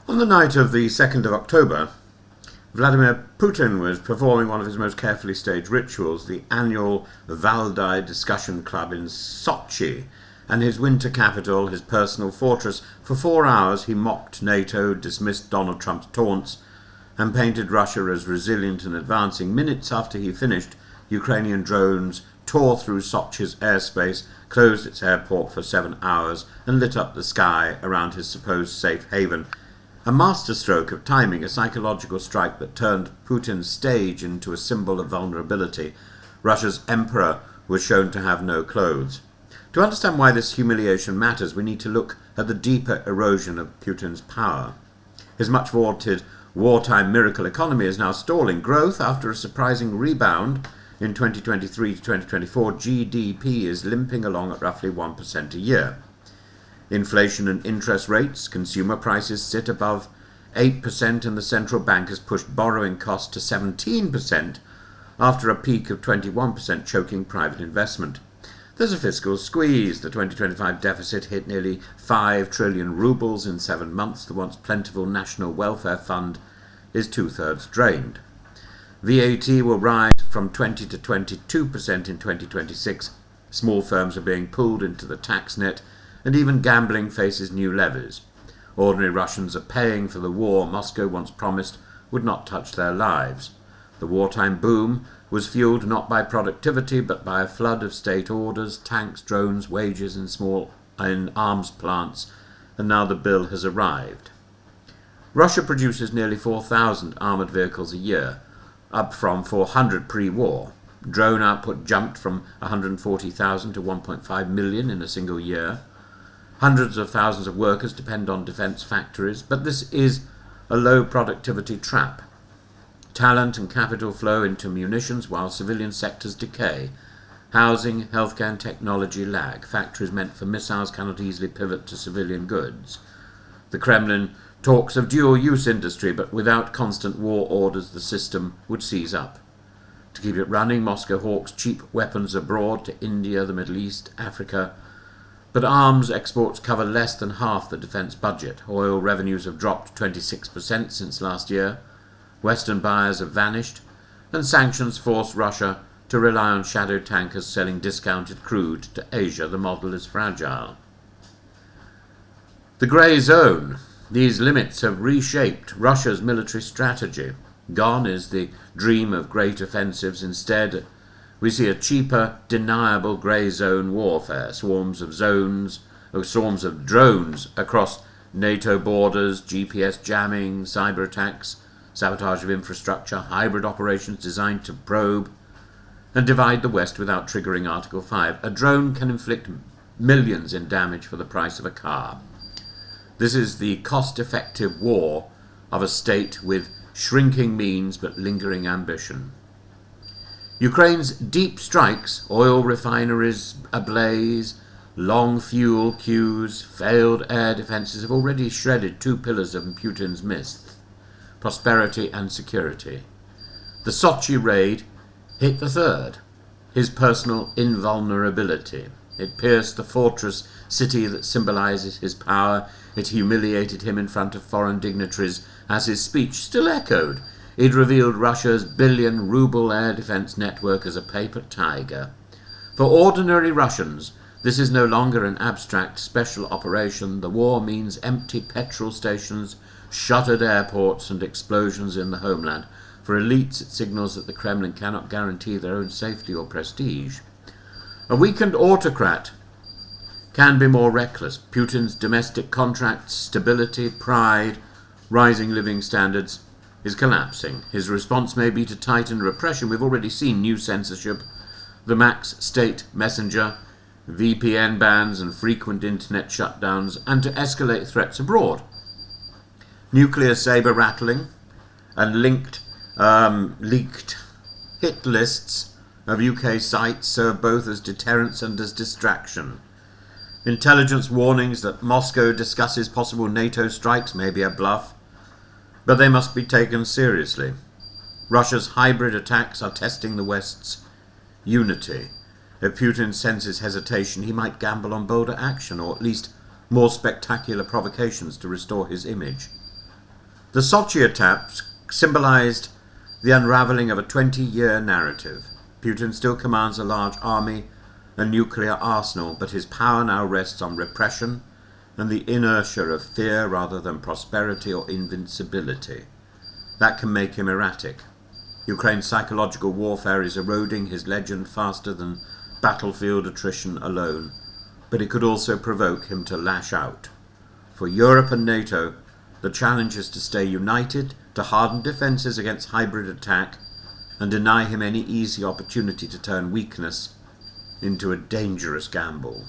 On the night of the 2nd of October, Vladimir Putin was performing one of his most carefully staged rituals, the annual Valdai Discussion Club in Sochi, and his winter capital, his personal fortress. For 4 hours he mocked NATO, dismissed Donald Trump's taunts, and painted Russia as resilient and advancing. Minutes after he finished, Ukrainian drones tore through Sochi's airspace, closed its airport for 7 hours, and lit up the sky around his supposed safe haven. A masterstroke of timing, a psychological strike that turned Putin's stage into a symbol of vulnerability. Russia's emperor was shown to have no clothes. To understand why this humiliation matters, we need to look at the deeper erosion of Putin's power. His much-vaunted wartime miracle economy is now stalling. Growth, after a surprising rebound in 2023 to 2024, GDP is limping along at roughly 1% a year. Inflation and interest rates, consumer prices sit above 8%, and the central bank has pushed borrowing costs to 17% after a peak of 21%, choking private investment. There's a fiscal squeeze. The 2025 deficit hit nearly 5 trillion rubles in 7 months. The once plentiful National Welfare Fund is 2/3 drained. VAT will rise from 20 to 22% in 2026. Small firms are being pulled into the tax net, and even gambling faces new levies. Ordinary Russians are paying for the war Moscow once promised would not touch their lives. The wartime boom was fueled not by productivity but by a flood of state orders, tanks, drones, wages in arms plants, and now the bill has arrived. Russia produces nearly 4,000 armoured vehicles a year, up from 400 pre-war. Drone output jumped from 140,000 to 1.5 million in a single year. Hundreds of thousands of workers depend on defence factories, but this is a low productivity trap. Talent and capital flow into munitions while civilian sectors decay. Housing, healthcare and technology lag. Factories meant for missiles cannot easily pivot to civilian goods. The Kremlin talks of dual-use industry, but without constant war orders the system would seize up. To keep it running, Moscow hawks cheap weapons abroad to India, the Middle East, Africa, but arms exports cover less than half the defence budget. Oil revenues have dropped 26% since last year. Western buyers have vanished, and sanctions force Russia to rely on shadow tankers selling discounted crude to Asia. The model is fragile. The grey zone. These limits have reshaped Russia's military strategy. Gone is the dream of great offensives. Instead, we see a cheaper, deniable grey zone warfare, swarms of drones across NATO borders, GPS jamming, cyber attacks, sabotage of infrastructure, hybrid operations designed to probe and divide the West without triggering Article 5. A drone can inflict millions in damage for the price of a car. This is the cost-effective war of a state with shrinking means but lingering ambition. Ukraine's deep strikes, oil refineries ablaze, long fuel queues, failed air defences have already shredded 2 pillars of Putin's myth: prosperity and security. The Sochi raid hit the third, his personal invulnerability. It pierced the fortress city that symbolises his power. It humiliated him in front of foreign dignitaries as his speech still echoed. It revealed Russia's billion-ruble air defence network as a paper tiger. For ordinary Russians, this is no longer an abstract special operation. The war means empty petrol stations, shuttered airports and explosions in the homeland. For elites, it signals that the Kremlin cannot guarantee their own safety or prestige. A weakened autocrat can be more reckless. Putin's domestic contracts, stability, pride, rising living standards is collapsing. His response may be to tighten repression. We've already seen new censorship, the Max State Messenger, VPN bans and frequent internet shutdowns, and to escalate threats abroad. Nuclear saber rattling and leaked hit lists of UK sites serve both as deterrence and as distraction. Intelligence warnings that Moscow discusses possible NATO strikes may be a bluff, but they must be taken seriously. Russia's hybrid attacks are testing the West's unity. If Putin senses hesitation, he might gamble on bolder action, or at least more spectacular provocations to restore his image. The Sochi attacks symbolized the unraveling of a 20-year narrative. Putin still commands a large army, a nuclear arsenal, but his power now rests on repression and the inertia of fear rather than prosperity or invincibility. That can make him erratic. Ukraine's psychological warfare is eroding his legend faster than battlefield attrition alone, but it could also provoke him to lash out. For Europe and NATO, the challenge is to stay united, to harden defences against hybrid attack, and deny him any easy opportunity to turn weakness into a dangerous gamble.